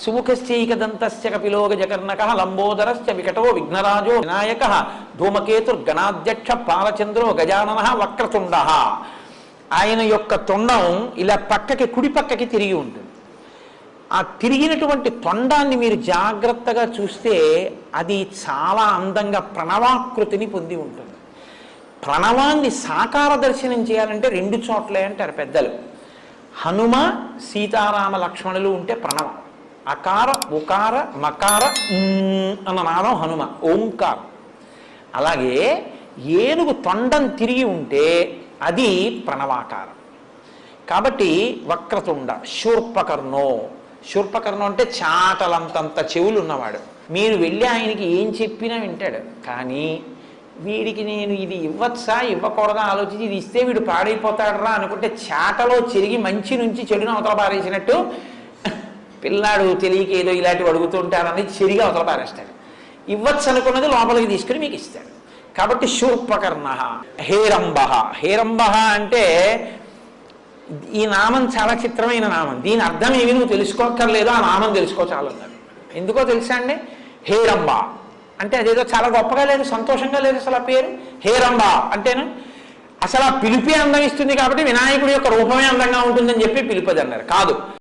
సుముఖశ్చైకదంతస్య కపిలోగజకర్ణకః లంబోదరశ్చ వికటో విఘ్నరాజో వినాయకః ధూమకేతుర్గణాధ్యక్ష పాలచంద్రో గజాననః వక్రతుండః. ఆయన యొక్క తొండం ఇలా పక్కకి కుడి పక్కకి తిరిగి ఉంటుంది. ఆ తిరిగినటువంటి తొండాన్ని మీరు జాగ్రత్తగా చూస్తే అది చాలా అందంగా ప్రణవాకృతిని పొంది ఉంటుంది. ప్రణవాన్ని సాకార దర్శనం చేయాలంటే రెండు చోట్లే అంటారు పెద్దలు. హనుమ సీతారామ లక్ష్మణులు ఉంటే ప్రణవం, అకార ఉకార మకార అన్న నాదం హనుమ ఓంకారం. అలాగే ఏనుగు తొండం తిరిగి ఉంటే అది ప్రణవాకారం. కాబట్టి వక్రతుండ శూర్పకర్ణో, శూర్పకర్ణం అంటే చాటలంతంత చెవులు ఉన్నవాడు. మీరు వెళ్ళి ఆయనకి ఏం చెప్పినా వింటాడు. కానీ వీడికి నేను ఇది ఇవ్వచ్చా ఇవ్వకూడదా ఆలోచించి ఇది ఇస్తే వీడు పాడైపోతాడరా అనుకుంటే చాటలో చెరిగి మంచి నుంచి చెడును అవతల పారేసినట్టు పిల్లాడు తెలియక ఏదో ఇలాంటివి అడుగుతుంటారని చెరిగి అవతల పారేస్తాడు. ఇవ్వచ్చు అనుకున్నది లోపలికి తీసుకుని మీకు ఇస్తాడు. కాబట్టి శూర్పకర్ణ. హేరంబ, హేరంబ అంటే ఈ నామం చాలా చిత్రమైన నామం. దీని అర్థం ఏమి నువ్వు తెలుసుకోక్కర్లేదు, ఆ నామం తెలుసుకో చాలు. ఎందుకో తెలుసా అండి? హేరంబ అంటే అదేదో చాలా గొప్పగా లేదు, సంతోషంగా లేదు అసలు ఆ పేరు. హేరంబ అంటేను అసలు ఆ పిలిపే అందం ఇస్తుంది కాబట్టి వినాయకుడి యొక్క రూపమే అందంగా ఉంటుందని చెప్పి పిలిపది అన్నారు. కాదు,